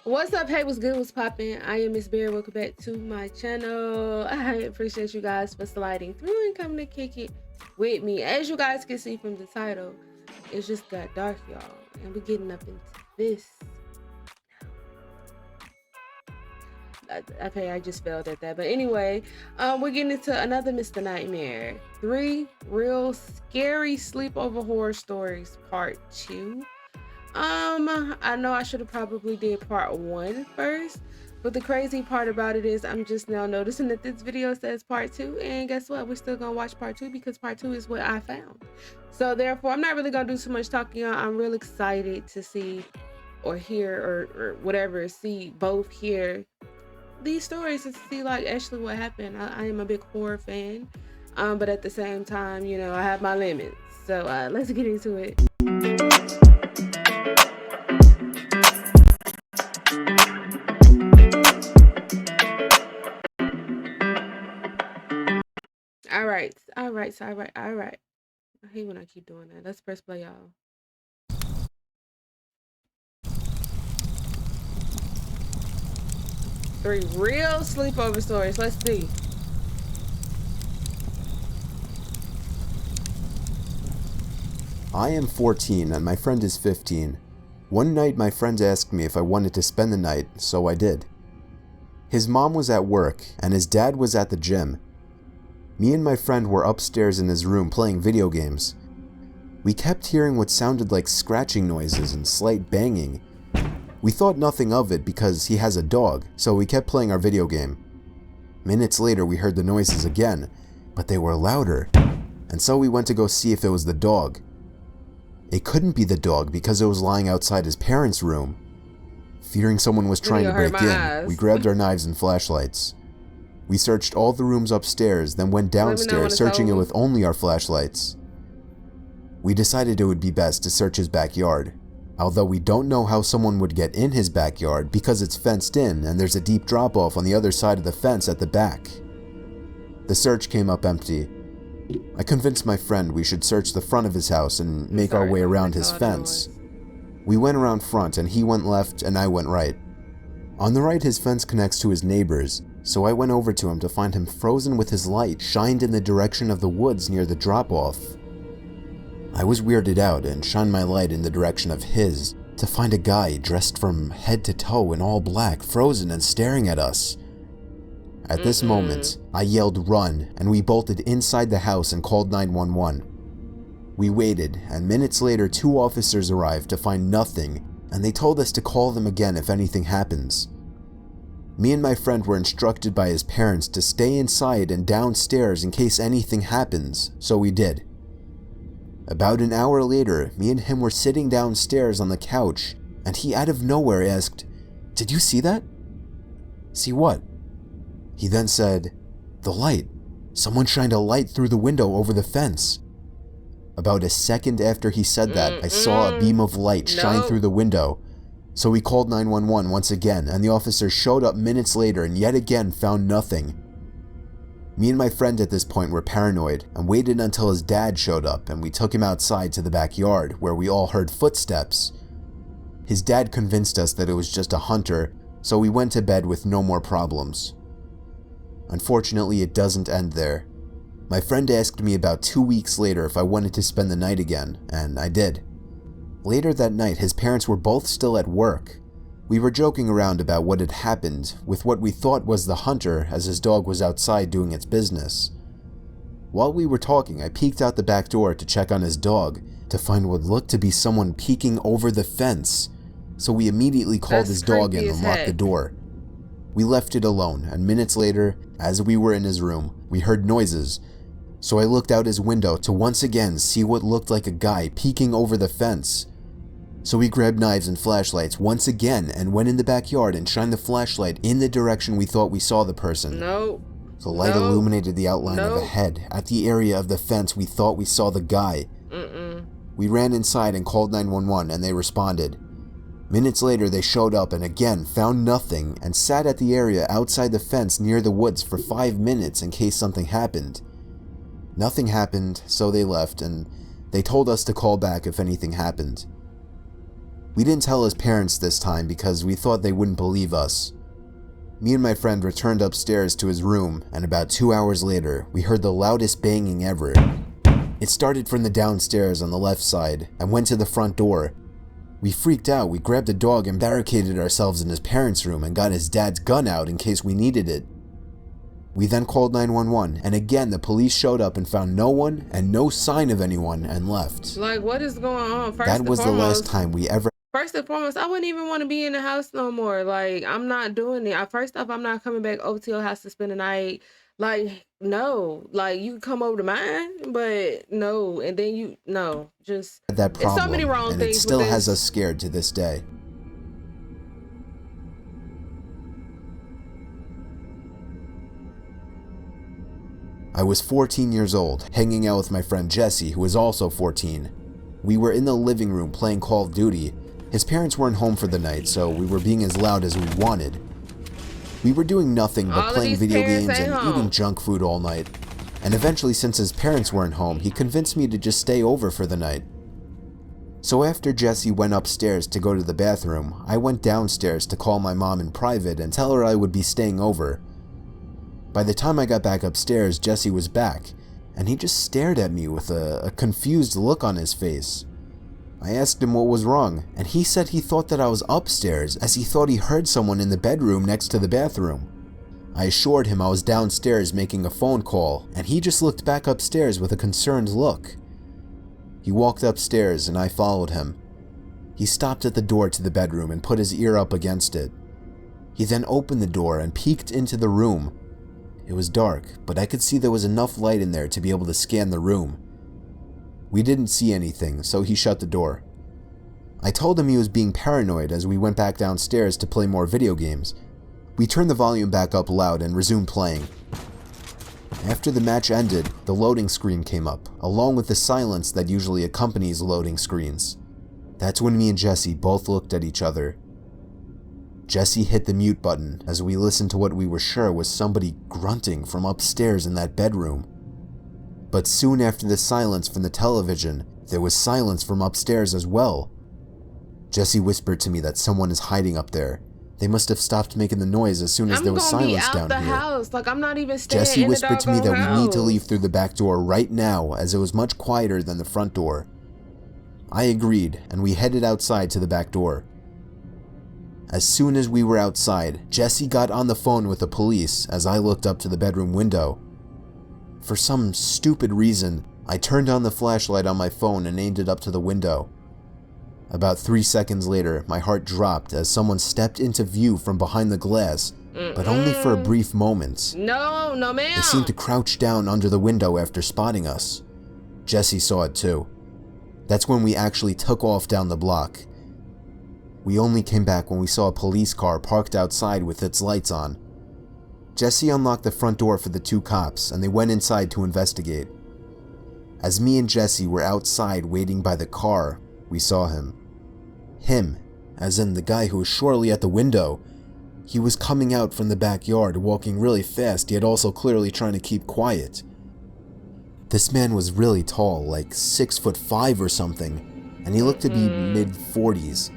What's up? Hey, what's good? What's poppin'? I am Miss Bear. Welcome back to my channel. I appreciate you guys for sliding through and coming to kick it with me. As you guys can see from the title, it's just got dark, y'all, and we're getting up into this. Okay, I just failed at that, but anyway, we're getting into another Mr. Nightmare. 3 real scary sleepover horror stories, part 2. I know I should have probably did part 1 first, but the crazy part about it is I'm just now noticing that this video says part 2, and guess what? We're still gonna watch part 2 because part 2 is what I found. So therefore, I'm not really gonna do too much talking. I'm real excited to see or hear or whatever, see both hear these stories and see like actually what happened. I am a big horror fan, but at the same time, you know, I have my limits. So let's get into it. All right. I hate when I keep doing that. Let's press play, y'all. Three real sleepover stories. Let's see. I am 14 and my friend is 15. One night my friend asked me if I wanted to spend the night, so I did. His mom was at work and his dad was at the gym. Me and my friend were upstairs in his room playing video games. We kept hearing what sounded like scratching noises and slight banging. We thought nothing of it because he has a dog, so we kept playing our video game. Minutes later we heard the noises again, but they were louder, and so we went to go see if it was the dog. It couldn't be the dog because it was lying outside his parents' room. Fearing someone was trying to break in, we grabbed our knives and flashlights. We searched all the rooms upstairs, then went downstairs searching it with only our flashlights. We decided it would be best to search his backyard, although we don't know how someone would get in his backyard because it's fenced in and there's a deep drop-off on the other side of the fence at the back. The search came up empty. I convinced my friend we should search the front of his house and make our way around his fence. We went around front and he went left and I went right. On the right his fence connects to his neighbor's, so I went over to him to find him frozen with his light shined in the direction of the woods near the drop-off. I was weirded out and shined my light in the direction of his to find a guy dressed from head to toe in all black, frozen and staring at us. At this moment, I yelled run and we bolted inside the house and called 911. We waited and minutes later 2 officers arrived to find nothing and they told us to call them again if anything happens. Me and my friend were instructed by his parents to stay inside and downstairs in case anything happens, so we did. About an hour later, me and him were sitting downstairs on the couch, and he out of nowhere asked, "Did you see that?" "See what?" He then said, "The light. Someone shined a light through the window over the fence." About a second after he said that, I saw a beam of light shine through the window. So we called 911 once again, and the officer showed up minutes later and yet again found nothing. Me and my friend at this point were paranoid and waited until his dad showed up and we took him outside to the backyard where we all heard footsteps. His dad convinced us that it was just a hunter, so we went to bed with no more problems. Unfortunately, it doesn't end there. My friend asked me about 2 weeks later if I wanted to spend the night again, and I did. Later that night, his parents were both still at work. We were joking around about what had happened with what we thought was the hunter as his dog was outside doing its business. While we were talking, I peeked out the back door to check on his dog to find what looked to be someone peeking over the fence, so we immediately called his dog in and locked the door. We left it alone, and minutes later, as we were in his room, we heard noises, so I looked out his window to once again see what looked like a guy peeking over the fence. So we grabbed knives and flashlights once again and went in the backyard and shined the flashlight in the direction we thought we saw the person. The light illuminated the outline of a head at the area of the fence we thought we saw the guy. We ran inside and called 911 and they responded. Minutes later they showed up and again found nothing and sat at the area outside the fence near the woods for 5 minutes in case something happened. Nothing happened, so they left and they told us to call back if anything happened. We didn't tell his parents this time because we thought they wouldn't believe us. Me and my friend returned upstairs to his room, and about 2 hours later, we heard the loudest banging ever. It started from the downstairs on the left side and went to the front door. We freaked out, we grabbed a dog and barricaded ourselves in his parents' room and got his dad's gun out in case we needed it. We then called 911, and again the police showed up and found no one and no sign of anyone and left. Like, what is going on? That was the last time we ever... First and foremost, I wouldn't even want to be in the house no more. Like, I'm not doing it. First off, I'm not coming back over to your house to spend the night. Like, no. Like, you can come over to mine, but no. And then just... that problem, there's so many wrong and things it still with has this. us scared to this day. I was 14 years old, hanging out with my friend Jesse, who was also 14. We were in the living room playing Call of Duty. His parents weren't home for the night, so we were being as loud as we wanted. We were doing nothing but playing video games and eating junk food all night. And eventually, since his parents weren't home, he convinced me to just stay over for the night. So after Jesse went upstairs to go to the bathroom, I went downstairs to call my mom in private and tell her I would be staying over. By the time I got back upstairs, Jesse was back, and he just stared at me with a confused look on his face. I asked him what was wrong, and he said he thought that I was upstairs as he thought he heard someone in the bedroom next to the bathroom. I assured him I was downstairs making a phone call, and he just looked back upstairs with a concerned look. He walked upstairs and I followed him. He stopped at the door to the bedroom and put his ear up against it. He then opened the door and peeked into the room. It was dark, but I could see there was enough light in there to be able to scan the room. We didn't see anything, so he shut the door. I told him he was being paranoid as we went back downstairs to play more video games. We turned the volume back up loud and resumed playing. After the match ended, the loading screen came up, along with the silence that usually accompanies loading screens. That's when me and Jesse both looked at each other. Jesse hit the mute button as we listened to what we were sure was somebody grunting from upstairs in that bedroom. But soon after the silence from the television, there was silence from upstairs as well. Jesse whispered to me that someone is hiding up there. They must have stopped making the noise as soon as there was silence down here. House. Like, I'm not even staying Jesse in whispered to me that house. we need to leave through the back door right now as it was much quieter than the front door. I agreed, and we headed outside to the back door. As soon as we were outside, Jesse got on the phone with the police as I looked up to the bedroom window. For some stupid reason, I turned on the flashlight on my phone and aimed it up to the window. About 3 seconds later, my heart dropped as someone stepped into view from behind the glass, but only for a brief moment. No, ma'am. They seemed to crouch down under the window after spotting us. Jesse saw it too. That's when we actually took off down the block. We only came back when we saw a police car parked outside with its lights on. Jesse unlocked the front door for the two cops, and they went inside to investigate. As me and Jesse were outside waiting by the car, we saw him. Him, as in the guy who was surely at the window. He was coming out from the backyard, walking really fast, yet also clearly trying to keep quiet. This man was really tall, like 6'5" or something, and he looked to be mid-40s.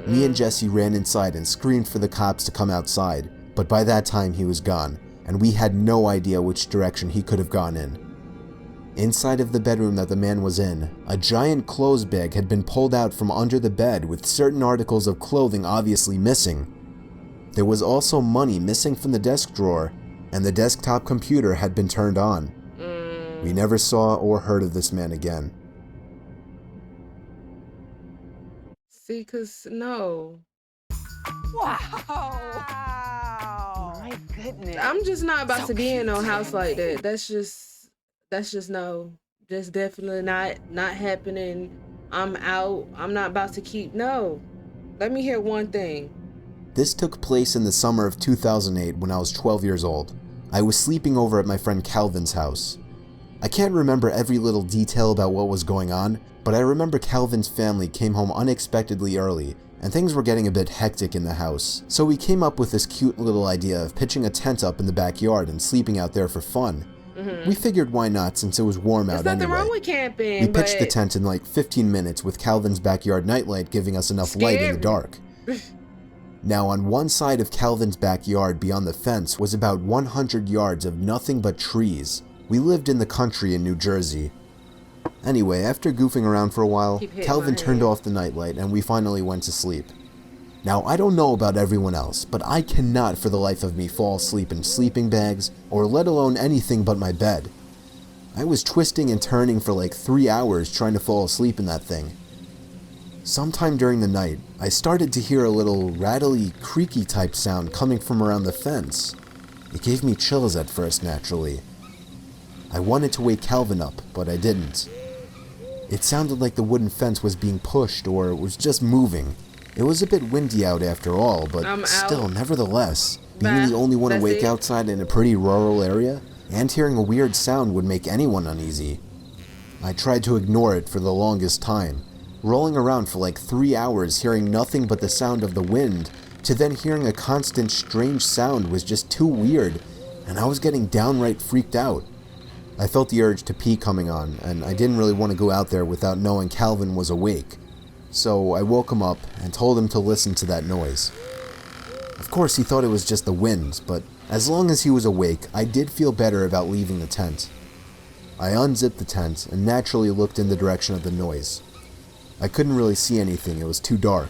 Me and Jesse ran inside and screamed for the cops to come outside, but by that time he was gone, and we had no idea which direction he could have gone in. Inside of the bedroom that the man was in, a giant clothes bag had been pulled out from under the bed with certain articles of clothing obviously missing. There was also money missing from the desk drawer, and the desktop computer had been turned on. We never saw or heard of this man again. See, cause no. Wow. My goodness. I'm just not about So to be in no cute. house like that. That's just no. Just definitely not happening. I'm out. I'm not about to keep no. Let me hear one thing. This took place in the summer of 2008 when I was 12 years old. I was sleeping over at my friend Calvin's house. I can't remember every little detail about what was going on, but I remember Calvin's family came home unexpectedly early, and things were getting a bit hectic in the house, so we came up with this cute little idea of pitching a tent up in the backyard and sleeping out there for fun. We figured why not, since it was warm out There's anyway. nothing wrong with camping. We pitched the but tent in like 15 minutes with Calvin's backyard nightlight giving us enough light in the dark. Now, on one side of Calvin's backyard beyond the fence was about 100 yards of nothing but trees. We lived in the country in New Jersey. Anyway, after goofing around for a while, Calvin turned off the nightlight and we finally went to sleep. Now, I don't know about everyone else, but I cannot for the life of me fall asleep in sleeping bags, or let alone anything but my bed. I was twisting and turning for like 3 hours trying to fall asleep in that thing. Sometime during the night, I started to hear a little rattly, creaky type sound coming from around the fence. It gave me chills at first, naturally. I wanted to wake Calvin up, but I didn't. It sounded like the wooden fence was being pushed or was just moving. It was a bit windy out after all, but still, nevertheless, being the only one awake outside in a pretty rural area, and hearing a weird sound would make anyone uneasy. I tried to ignore it for the longest time, rolling around for like 3 hours hearing nothing but the sound of the wind, to then hearing a constant strange sound was just too weird, and I was getting downright freaked out. I felt the urge to pee coming on, and I didn't really want to go out there without knowing Calvin was awake. So I woke him up and told him to listen to that noise. Of course, he thought it was just the wind, but as long as he was awake, I did feel better about leaving the tent. I unzipped the tent and naturally looked in the direction of the noise. I couldn't really see anything, it was too dark,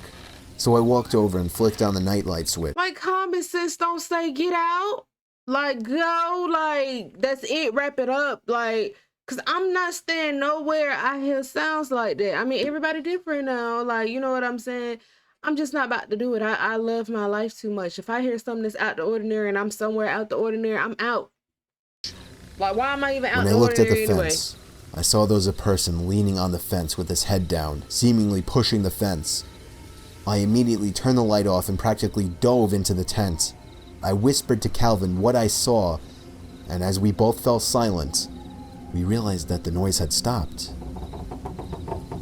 so I walked over and flicked on the nightlight switch. Like, common sense don't say get out. Like, go, like, that's it, wrap it up. Like, because I'm not staying nowhere I hear sounds like that. I mean, everybody different now. Like, you know what I'm saying? I'm just not about to do it. I love my life too much. If I hear something that's out the ordinary and I'm somewhere out the ordinary, I'm out. Like, why am I even out the ordinary anyway? When I looked at the fence, I saw there was a person leaning on the fence with his head down, seemingly pushing the fence. I immediately turned the light off and practically dove into the tent. I whispered to Calvin what I saw, and as we both fell silent, we realized that the noise had stopped.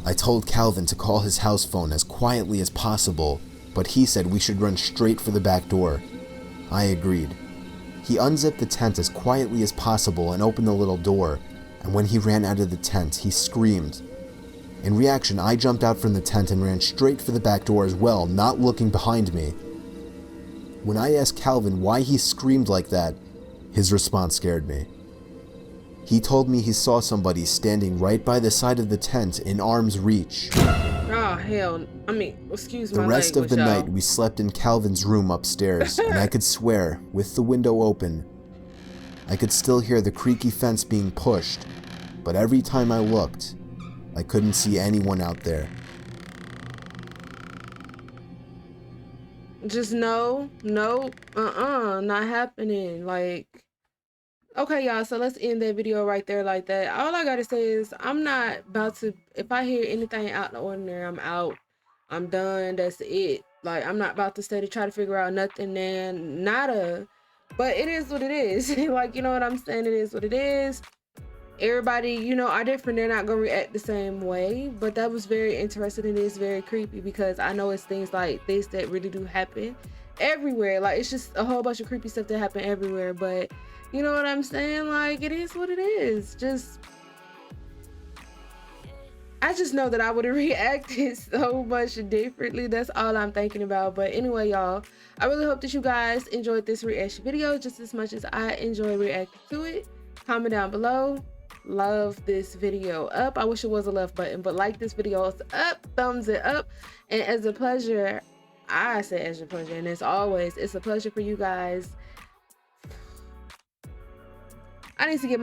I told Calvin to call his house phone as quietly as possible, but he said we should run straight for the back door. I agreed. He unzipped the tent as quietly as possible and opened the little door, and when he ran out of the tent, he screamed. In reaction, I jumped out from the tent and ran straight for the back door as well, not looking behind me. When I asked Calvin why he screamed like that, his response scared me. He told me he saw somebody standing right by the side of the tent in arm's reach. Oh, hell. I mean, excuse my The rest of the language, night we slept in Calvin's room upstairs, and I could swear, with the window open, I could still hear the creaky fence being pushed, but every time I looked, I couldn't see anyone out there. Just no, not happening. Like, okay, y'all, so let's end that video right there like that. All I gotta say is I'm not about to, if I hear anything out of the ordinary, I'm out. I'm done. That's it. Like, I'm not about to stay to try to figure out nothing, and nada. But it is what it is. Like, you know what I'm saying? It is what it is. Everybody, you know, are different. They're not gonna react the same way. But that was very interesting. It is very creepy because I know it's things like this that really do happen everywhere. Like, it's just a whole bunch of creepy stuff that happen everywhere. But you know what I'm saying? Like, it is what it is. I just know that I would have reacted so much differently. That's all I'm thinking about. But anyway, y'all, I really hope that you guys enjoyed this reaction video just as much as I enjoy reacting to it. Comment down below. Love this video up. I wish it was a love button, but like this video up, thumbs it up. And as a pleasure, I say as a pleasure, and as always, it's a pleasure for you guys. I need to get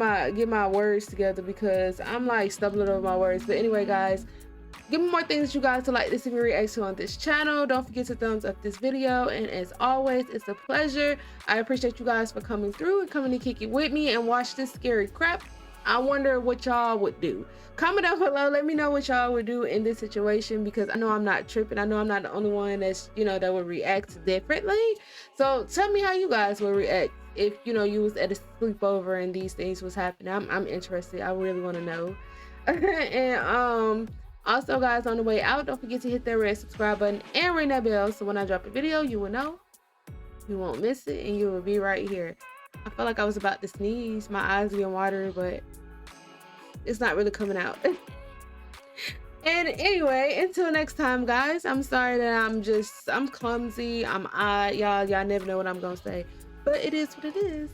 my words together because I'm like stumbling over my words. But anyway, guys, give me more things that you guys to like this and react to on this channel. Don't forget to thumbs up this video. And as always, it's a pleasure. I appreciate you guys for coming through and coming to kick it with me and watch this scary crap. I wonder what y'all would do. Comment down below. Let me know what y'all would do in this situation because I know I'm not tripping. I know I'm not the only one that's, you know, that would react differently. So tell me how you guys would react if, you know, you was at a sleepover and these things was happening. I'm interested. I really want to know. And also, guys, on the way out, don't forget to hit that red subscribe button and ring that bell so when I drop a video, you will know, you won't miss it, and you will be right here. I felt like I was about to sneeze. My eyes being watery, but it's not really coming out. And anyway, until next time, guys, I'm sorry that I'm clumsy. I'm odd. Y'all never know what I'm gonna say. But it is what it is.